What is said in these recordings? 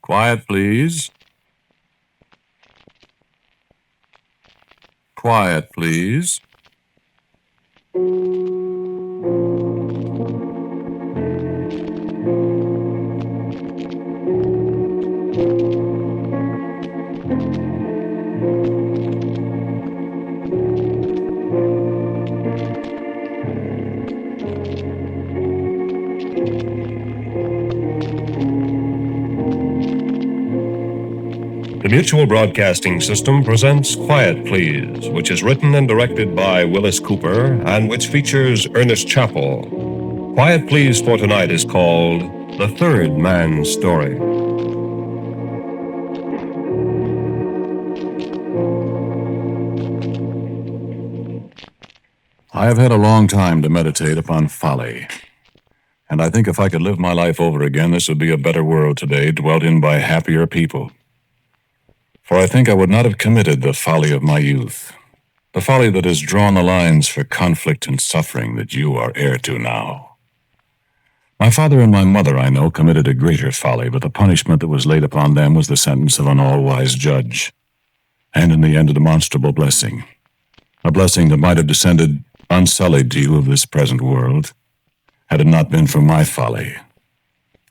Quiet, please. Quiet, please. The Mutual Broadcasting System presents Quiet Please, which is written and directed by Willis Cooper and which features Ernest Chappell. Quiet Please for tonight is called The Third Man's Story. I have had a long time to meditate upon folly. And I think if I could live my life over again, this would be a better world today, dwelt in by happier people. For I think I would not have committed the folly of my youth, the folly that has drawn the lines for conflict and suffering that you are heir to now. My father and my mother, I know, committed a greater folly, but the punishment that was laid upon them was the sentence of an all-wise judge, and in the end a demonstrable blessing, a blessing that might have descended unsullied to you of this present world, had it not been for my folly,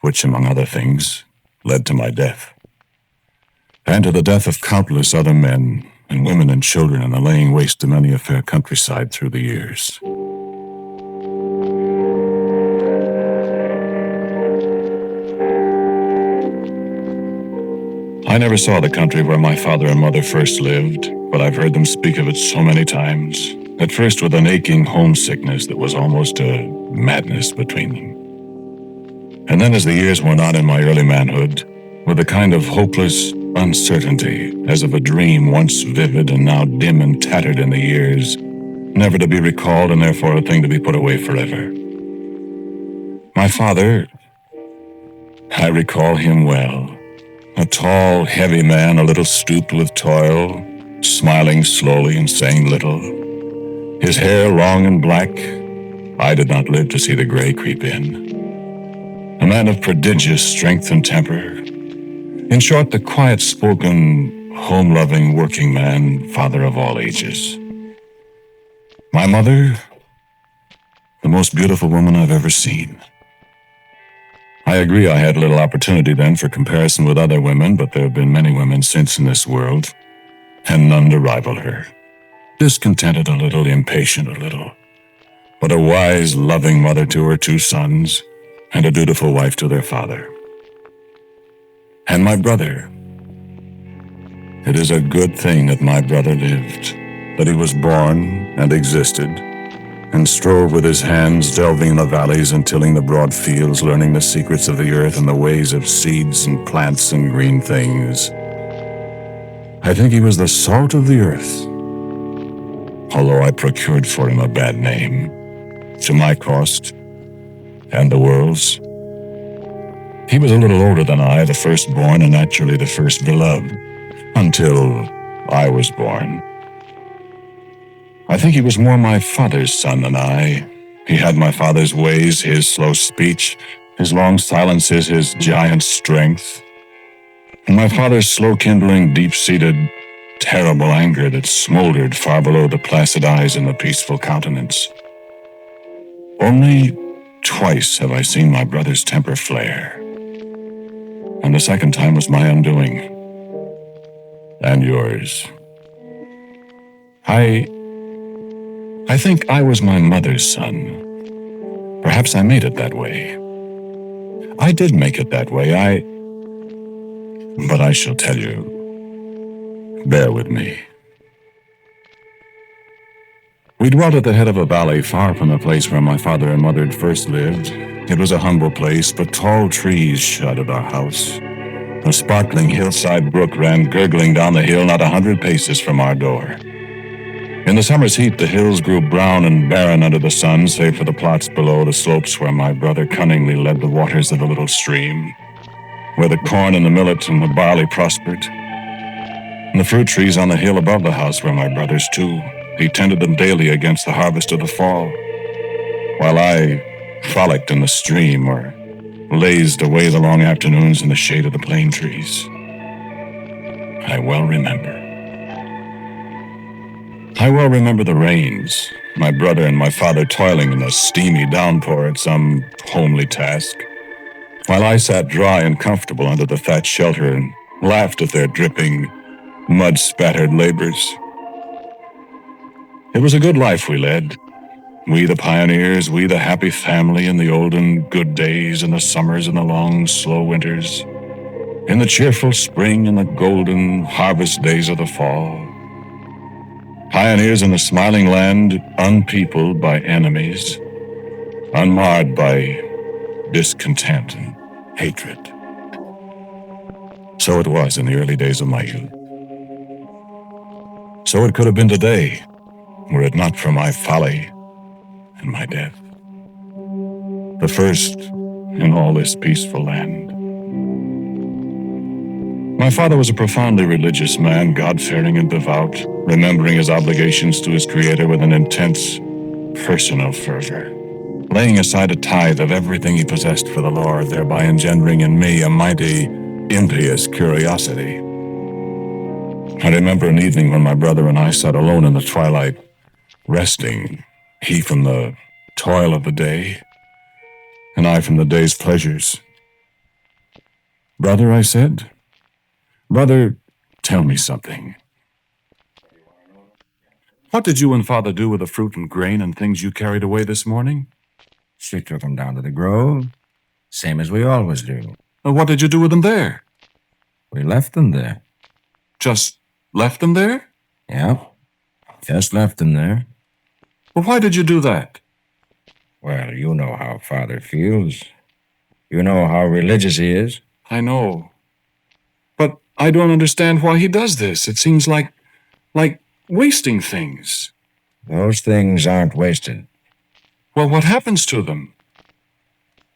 which, among other things, led to my death, and to the death of countless other men and women and children, and the laying waste of many a fair countryside through the years. I never saw the country where my father and mother first lived, but I've heard them speak of it so many times, at first with an aching homesickness that was almost a madness between them. And then as the years went on in my early manhood, with a kind of hopeless uncertainty, as of a dream once vivid and now dim and tattered in the years, never to be recalled and therefore a thing to be put away forever. My father, I recall him well. A tall, heavy man, a little stooped with toil, smiling slowly and saying little. His hair long and black. I did not live to see the gray creep in. A man of prodigious strength and temper. In short, the quiet-spoken, home-loving working man, father of all ages. My mother, the most beautiful woman I've ever seen. I agree I had little opportunity then for comparison with other women, but there have been many women since in this world, and none to rival her. Discontented a little, impatient a little, but a wise, loving mother to her 2 sons, and a dutiful wife to their father. And my brother. It is a good thing that my brother lived, that he was born and existed, and strove with his hands, delving in the valleys and tilling the broad fields, learning the secrets of the earth and the ways of seeds and plants and green things. I think he was the salt of the earth, although I procured for him a bad name, to my cost and the world's. He was a little older than I, the firstborn, and naturally the first beloved, until I was born. I think he was more my father's son than I. He had my father's ways, his slow speech, his long silences, his giant strength, and my father's slow-kindling, deep-seated, terrible anger that smoldered far below the placid eyes and the peaceful countenance. Only twice have I seen my brother's temper flare, and the second time was my undoing. And yours. I think I was my mother's son. Perhaps I made it that way. I did make it that way, but I shall tell you. Bear with me. We dwelt at the head of a valley far from the place where my father and mother had first lived. It was a humble place, but tall trees shadowed our house. A sparkling hillside brook ran gurgling down the hill not 100 paces from our door. In the summer's heat, the hills grew brown and barren under the sun, save for the plots below the slopes where my brother cunningly led the waters of a little stream, where the corn and the millet and the barley prospered, and the fruit trees on the hill above the house were my brother's too. He tended them daily against the harvest of the fall, while I frolicked in the stream or lazed away the long afternoons in the shade of the plane trees. I well remember. I well remember the rains, my brother and my father toiling in the steamy downpour at some homely task, while I sat dry and comfortable under the thatched shelter and laughed at their dripping, mud-spattered labors. It was a good life we led. We the pioneers, we the happy family in the olden good days, in the summers and the long, slow winters, in the cheerful spring and the golden harvest days of the fall. Pioneers in the smiling land, unpeopled by enemies, unmarred by discontent and hatred. So it was in the early days of my youth. So it could have been today, were it not for my folly and my death. The first in all this peaceful land. My father was a profoundly religious man, God-fearing and devout, remembering his obligations to his Creator with an intense personal fervor, laying aside a tithe of everything he possessed for the Lord, thereby engendering in me a mighty, impious curiosity. I remember an evening when my brother and I sat alone in the twilight, resting, he from the toil of the day, and I from the day's pleasures. "Brother," I said, "brother, tell me something. What did you and Father do with the fruit and grain and things you carried away this morning?" She took them down to the grove, same as we always do. What did you do with them there?" We left them there. "Just left them there?" Yep, just left them there. Well, why did you do that?" Well, you know how Father feels. You know how religious he is. "I know. But I don't understand why he does this. It seems like wasting things." Those things aren't wasted. "Well, what happens to them?"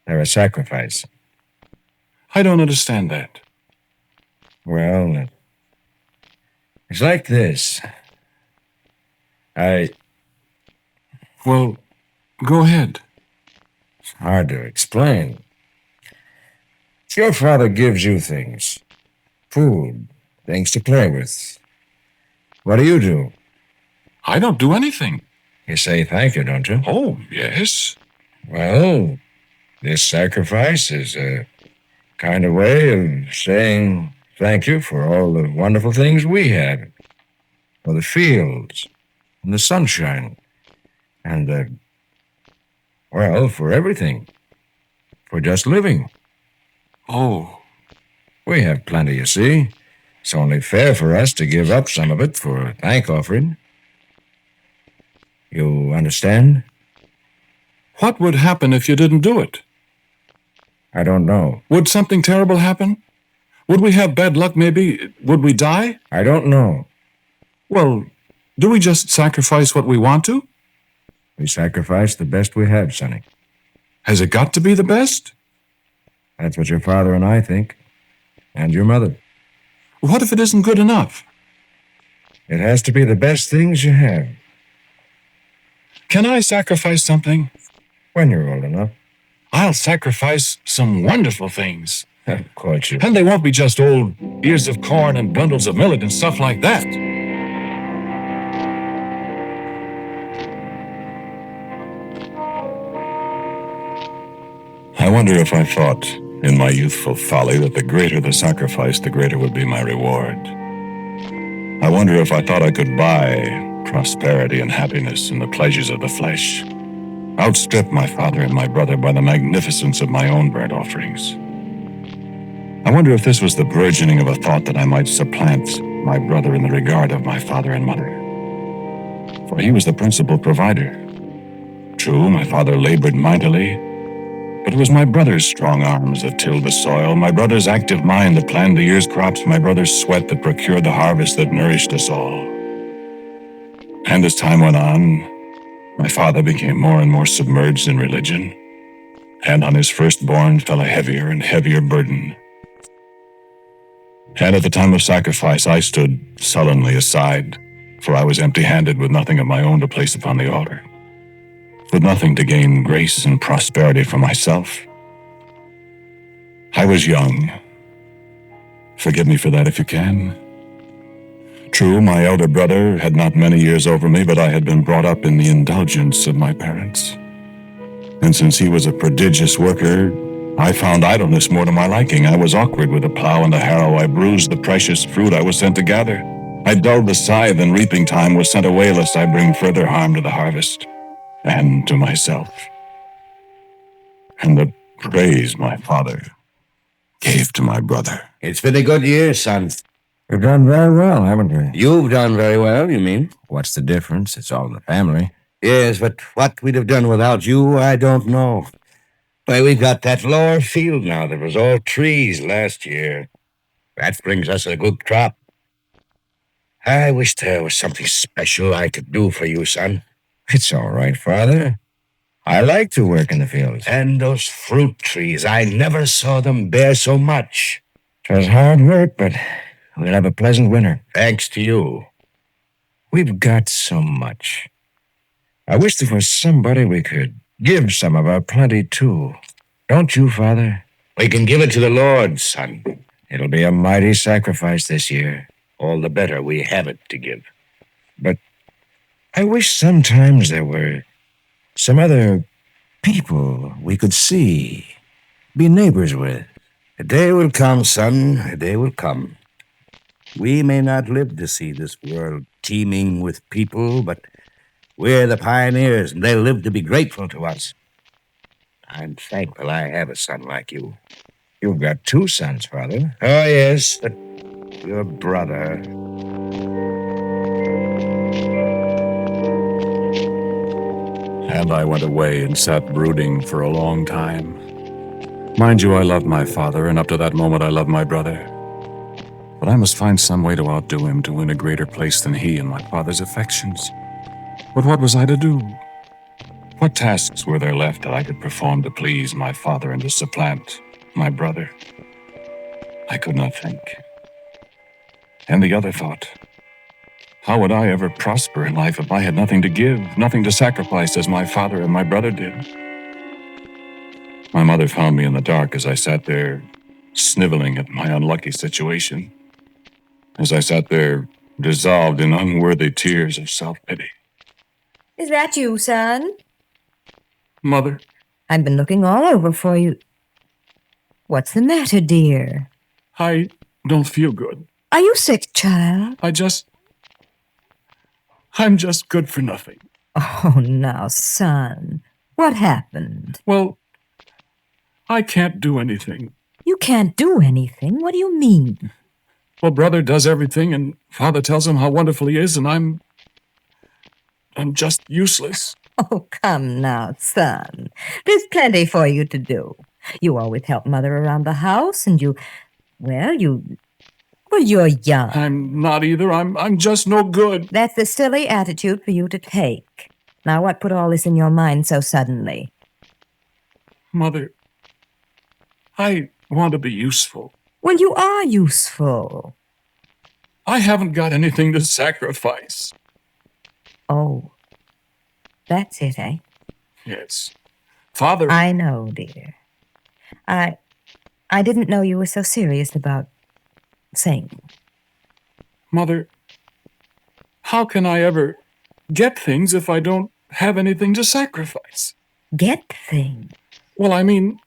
They're a sacrifice. "I don't understand that." Well, it's like this. Well, go ahead. It's hard to explain. Your father gives you things. Food, things to play with. What do? I don't do anything. You say thank you, don't you? Oh, yes. Well, this sacrifice is a kind of way of saying thank you for all the wonderful things we had. For the fields, and the sunshine, and for everything. For just living. Oh. We have plenty, you see. It's only fair for us to give up some of it for a thank offering. You understand? What would happen if you didn't do it? I don't know. Would something terrible happen? Would we have bad luck, maybe? Would we die? I don't know. Well, do we just sacrifice what we want to? We sacrifice the best we have, Sonny. Has it got to be the best? That's what your father and I think. And your mother. What if it isn't good enough? It has to be the best things you have. Can I sacrifice something? When you're old enough. I'll sacrifice some wonderful things. Of course you. And they won't be just old ears of corn and bundles of millet and stuff like that. I wonder if I thought, in my youthful folly, that the greater the sacrifice, the greater would be my reward. I wonder if I thought I could buy prosperity and happiness and the pleasures of the flesh, outstrip my father and my brother by the magnificence of my own burnt offerings. I wonder if this was the burgeoning of a thought that I might supplant my brother in the regard of my father and mother. For he was the principal provider. True, my father labored mightily, but it was my brother's strong arms that tilled the soil, my brother's active mind that planned the year's crops, my brother's sweat that procured the harvest that nourished us all. And as time went on, my father became more and more submerged in religion, and on his firstborn fell a heavier and heavier burden. And at the time of sacrifice, I stood sullenly aside, for I was empty-handed with nothing of my own to place upon the altar, with nothing to gain grace and prosperity for myself. I was young. Forgive me for that if you can. True, my elder brother had not many years over me, but I had been brought up in the indulgence of my parents. And since he was a prodigious worker, I found idleness more to my liking. I was awkward with the plow and the harrow. I bruised the precious fruit I was sent to gather. I dulled the scythe, and reaping time was sent away, lest I bring further harm to the harvest and to myself. And the praise my father gave to my brother. It's been a good year, son. We've done very well, haven't we? You've done very well, you mean? What's the difference? It's all in the family. Yes, but what we'd have done without you, I don't know. Why, we've got that lower field now that was all trees last year. That brings us a good crop. I wish there was something special I could do for you, son. It's all right, Father. I like to work in the fields. And those fruit trees, I never saw them bear so much. 'Twas hard work, but we'll have a pleasant winter. Thanks to you. We've got so much. I wish there was somebody we could give some of our plenty to. Don't you, Father? We can give it to the Lord, son. It'll be a mighty sacrifice this year. All the better we have it to give. But I wish sometimes there were some other people we could see, be neighbors with. A day will come, son. A day will come. We may not live to see this world teeming with people, but we're the pioneers, and they'll live to be grateful to us. I'm thankful I have a son like you. You've got 2 sons, Father. Oh, yes, but your brother... And I went away and sat brooding for a long time. Mind you, I loved my father, and up to that moment I loved my brother. But I must find some way to outdo him, to win a greater place than he in my father's affections. But what was I to do? What tasks were there left that I could perform to please my father and to supplant my brother? I could not think. And the other thought, how would I ever prosper in life if I had nothing to give, nothing to sacrifice as my father and my brother did? My mother found me in the dark as I sat there, sniveling at my unlucky situation, as I sat there, dissolved in unworthy tears of self-pity. Is that you, son? Mother, I've been looking all over for you. What's the matter, dear? I don't feel good. Are you sick, child? I'm just good for nothing. Oh, now, son. What happened? Well, I can't do anything. You can't do anything? What do you mean? Well, brother does everything, and father tells him how wonderful he is, and I'm just useless. Oh, come now, son. There's plenty for you to do. You always help mother around the house, and you're young. I'm not either. I'm just no good. That's a silly attitude for you to take. Now, what put all this in your mind so suddenly? Mother, I want to be useful. Well, you are useful. I haven't got anything to sacrifice. Oh, that's it, eh? Yes. Father... I know, dear. I didn't know you were so serious about saying. Mother, how can I ever get things if I don't have anything to sacrifice? Get things? Well, I mean,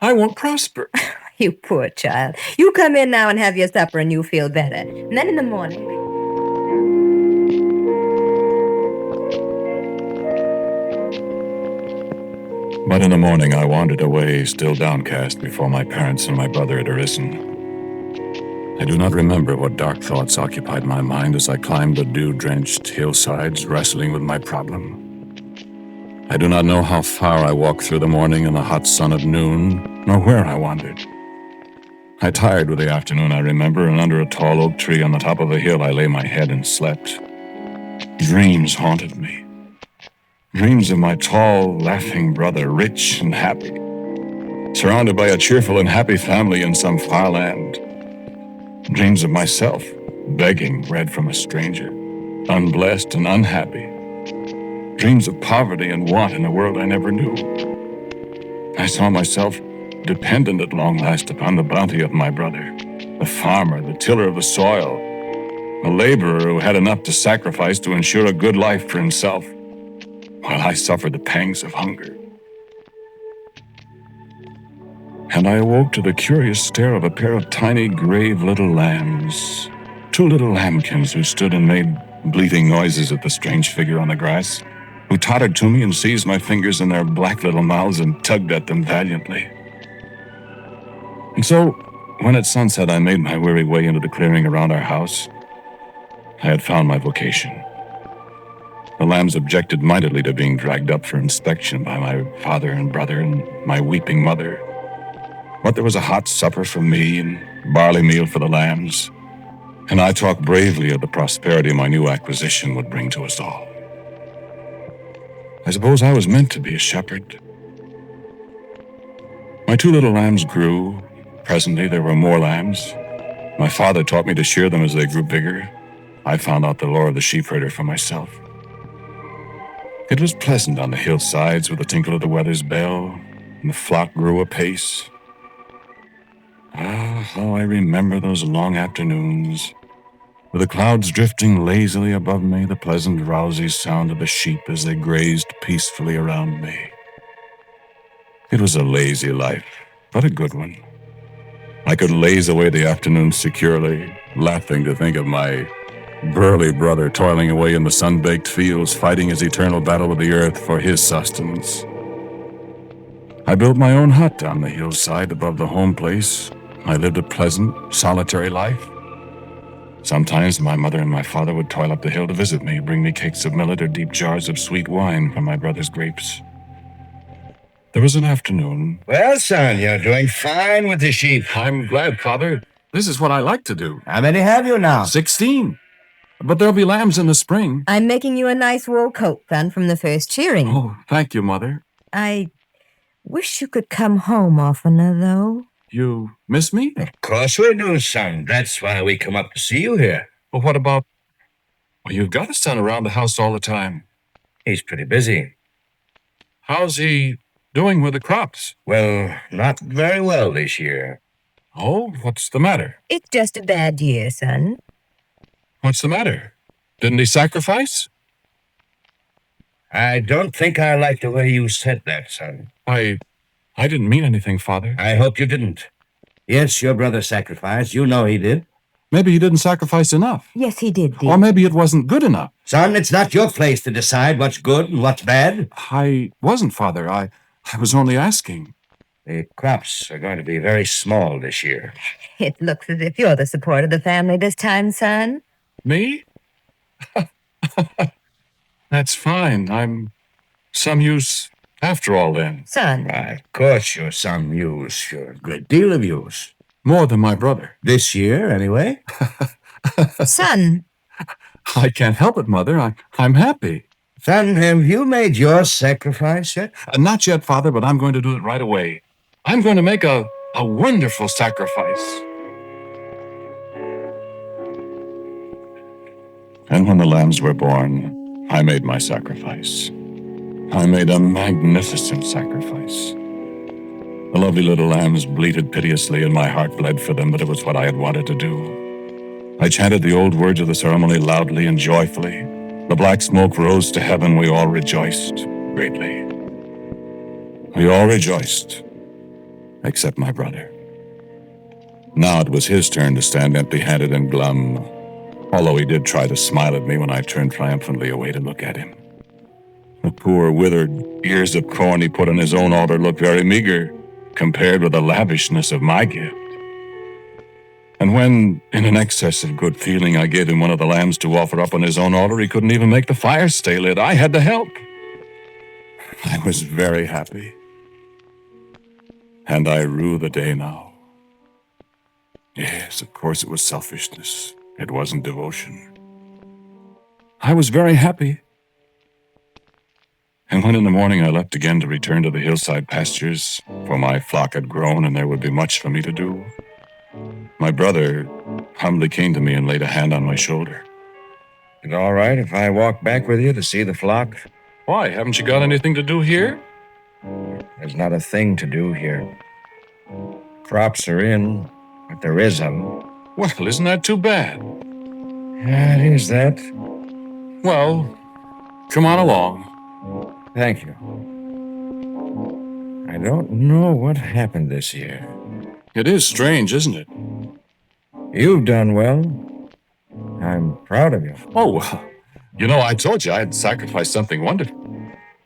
I won't prosper. You poor child. You come in now and have your supper and you feel better. And then in the morning... But in the morning I wandered away, still downcast, before my parents and my brother had arisen. I do not remember what dark thoughts occupied my mind as I climbed the dew-drenched hillsides, wrestling with my problem. I do not know how far I walked through the morning in the hot sun of noon, nor where I wandered. I tired with the afternoon, I remember, and under a tall oak tree on the top of a hill I lay my head and slept. Dreams haunted me. Dreams of my tall, laughing brother, rich and happy, surrounded by a cheerful and happy family in some far land. Dreams of myself, begging bread from a stranger, unblessed and unhappy. Dreams of poverty and want in a world I never knew. I saw myself dependent at long last upon the bounty of my brother, the farmer, the tiller of the soil, a laborer who had enough to sacrifice to ensure a good life for himself, while I suffered the pangs of hunger. And I awoke to the curious stare of a pair of tiny, grave little lambs, 2 little lambkins who stood and made bleating noises at the strange figure on the grass, who tottered to me and seized my fingers in their black little mouths and tugged at them valiantly. And so, when at sunset I made my weary way into the clearing around our house, I had found my vocation. The lambs objected mightily to being dragged up for inspection by my father and brother and my weeping mother. But there was a hot supper for me and barley meal for the lambs, and I talked bravely of the prosperity my new acquisition would bring to us all. I suppose I was meant to be a shepherd. My 2 little lambs grew. Presently there were more lambs. My father taught me to shear them as they grew bigger. I found out the lore of the sheep herder for myself. It was pleasant on the hillsides with the tinkle of the weather's bell, and the flock grew apace. Ah, how I remember those long afternoons, with the clouds drifting lazily above me, the pleasant drowsy sound of the sheep as they grazed peacefully around me. It was a lazy life, but a good one. I could laze away the afternoons securely, laughing to think of my burly brother toiling away in the sun-baked fields, fighting his eternal battle with the earth for his sustenance. I built my own hut on the hillside above the home place. I lived a pleasant, solitary life. Sometimes my mother and my father would toil up the hill to visit me, bring me cakes of millet or deep jars of sweet wine from my brother's grapes. There was an afternoon. Well, son, you're doing fine with the sheep. I'm glad, Father. This is what I like to do. How many have you now? 16. But there'll be lambs in the spring. I'm making you a nice wool coat, son, from the first shearing. Oh, thank you, Mother. I wish you could come home oftener, though. You miss me? Of course we do, son. That's why we come up to see you here. Well, what about... Well, you've got a son around the house all the time. He's pretty busy. How's he doing with the crops? Well, not very well this year. Oh, what's the matter? It's just a bad year, son. What's the matter? Didn't he sacrifice? I don't think I like the way you said that, son. I didn't mean anything, Father. I hope you didn't. Yes, your brother sacrificed. You know he did. Maybe he didn't sacrifice enough. Yes, he did, dear. Or maybe it wasn't good enough. Son, it's not your place to decide what's good and what's bad. I wasn't, Father. I was only asking. The crops are going to be very small this year. It looks as if you're the support of the family this time, son. Me? That's fine. I'm some use after all, then. Son. Why, of course you're some use. You're a great deal of use. More than my brother. This year, anyway. Son. I can't help it, Mother. I'm happy. Son, have you made your sacrifice yet? Not yet, Father, but I'm going to do it right away. I'm going to make a wonderful sacrifice. And when the lambs were born, I made my sacrifice. I made a magnificent sacrifice. The lovely little lambs bleated piteously, and my heart bled for them, but it was what I had wanted to do. I chanted the old words of the ceremony loudly and joyfully. The black smoke rose to heaven. We all rejoiced greatly. We all rejoiced, except my brother. Now it was his turn to stand empty-handed and glum, although he did try to smile at me when I turned triumphantly away to look at him. The poor, withered ears of corn he put on his own altar looked very meager compared with the lavishness of my gift. And when, in an excess of good feeling, I gave him one of the lambs to offer up on his own altar, he couldn't even make the fire stay lit. I had to help. I was very happy. And I rue the day now. Yes, of course it was selfishness. It wasn't devotion. I was very happy. And when in the morning I left again to return to the hillside pastures, for my flock had grown and there would be much for me to do, my brother humbly came to me and laid a hand on my shoulder. Is it all right if I walk back with you to see the flock? Why, haven't you got anything to do here? There's not a thing to do here. Crops are in, but there is a... Well, isn't that too bad? Yeah, it is that. Well, come on along. Thank you. I don't know what happened this year. It is strange, isn't it? You've done well. I'm proud of you. Oh, I told you I'd sacrificed something wonderful.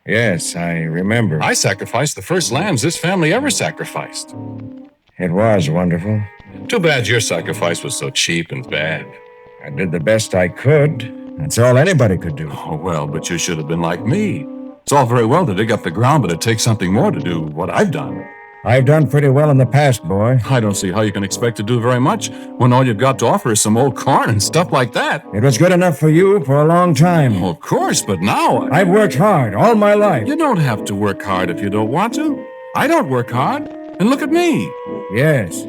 Yes, I remember. I sacrificed the first lambs this family ever sacrificed. It was wonderful. Too bad your sacrifice was so cheap and bad. I did the best I could. That's all anybody could do. Oh, well, but you should have been like me. It's all very well to dig up the ground, but it takes something more to do what I've done. I've done pretty well in the past, boy. I don't see how you can expect to do very much when all you've got to offer is some old corn and stuff like that. It was good enough for you for a long time. Well, of course, but now... I've worked hard all my life. You don't have to work hard if you don't want to. I don't work hard. And look at me. Yes.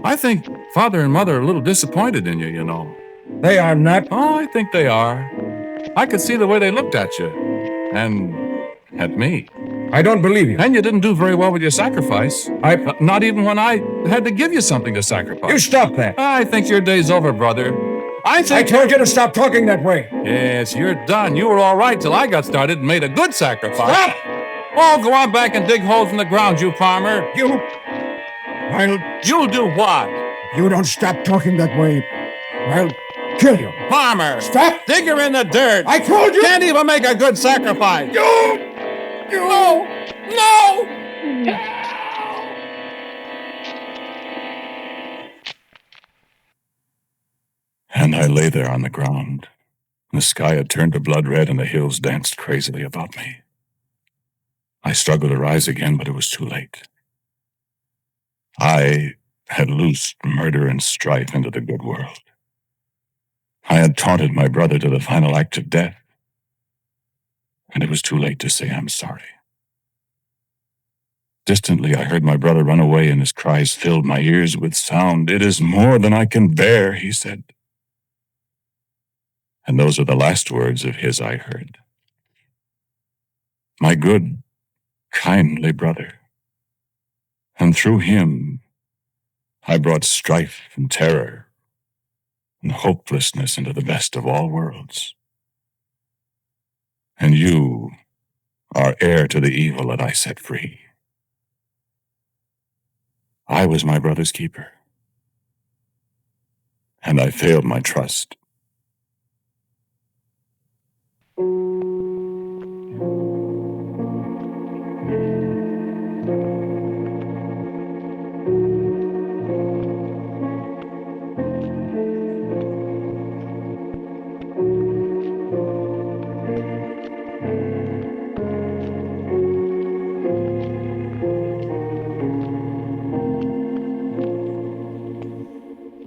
I think Father and Mother are a little disappointed in you, They are not. Oh, I think they are. I could see the way they looked at you. And at me. I don't believe you. And you didn't do very well with your sacrifice. Not even when I had to give you something to sacrifice. You stop that. I think your day's over, brother. I told you to stop talking that way. Yes, you're done. You were all right till I got started and made a good sacrifice. Stop! Oh, go on back and dig holes in the ground, you farmer. You'll do what? You don't stop talking that way, I'll kill you. Farmer! Stop! Dig her in the dirt! I told you! Can't even make a good sacrifice! You! No! No! And I lay there on the ground. The sky had turned to blood red and the hills danced crazily about me. I struggled to rise again, but it was too late. I had loosed murder and strife into the good world. I had taunted my brother to the final act of death, and it was too late to say I'm sorry. Distantly, I heard my brother run away, and his cries filled my ears with sound. "It is more than I can bear," he said. And those are the last words of his I heard. My good, kindly brother. And through him, I brought strife and terror and hopelessness into the best of all worlds. And you are heir to the evil that I set free. I was my brother's keeper, and I failed my trust.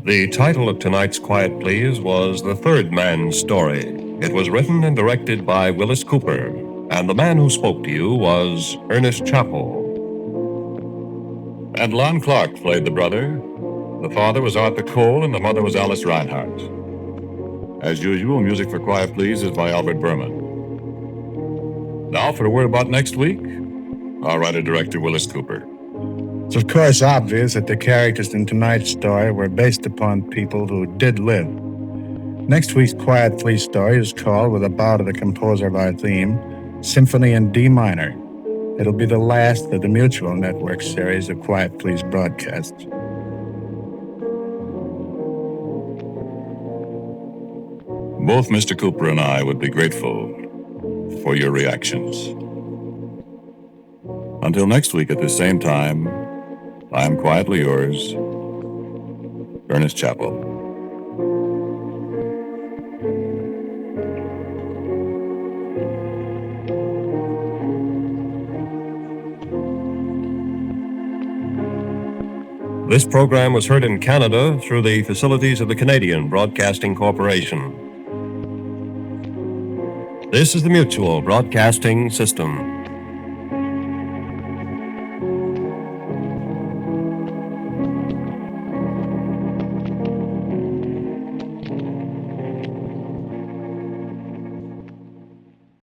The title of tonight's Quiet Please was The Third Man's Story. It was written and directed by Willis Cooper, and the man who spoke to you was Ernest Chappell. And Lon Clark played the brother. The father was Arthur Cole, and the mother was Alice Reinhardt. As usual, music for Quiet Please is by Albert Berman. Now for a word about next week, our writer-director Willis Cooper. It's of course obvious that the characters in tonight's story were based upon people who did live. Next week's Quiet Please story is called, with a bow to the composer of our theme, Symphony in D Minor. It'll be the last of the Mutual Network series of Quiet Please broadcasts. Both Mr. Cooper and I would be grateful for your reactions. Until next week at the same time, I am quietly yours, Ernest Chappell. This program was heard in Canada through the facilities of the Canadian Broadcasting Corporation. This is the Mutual Broadcasting System.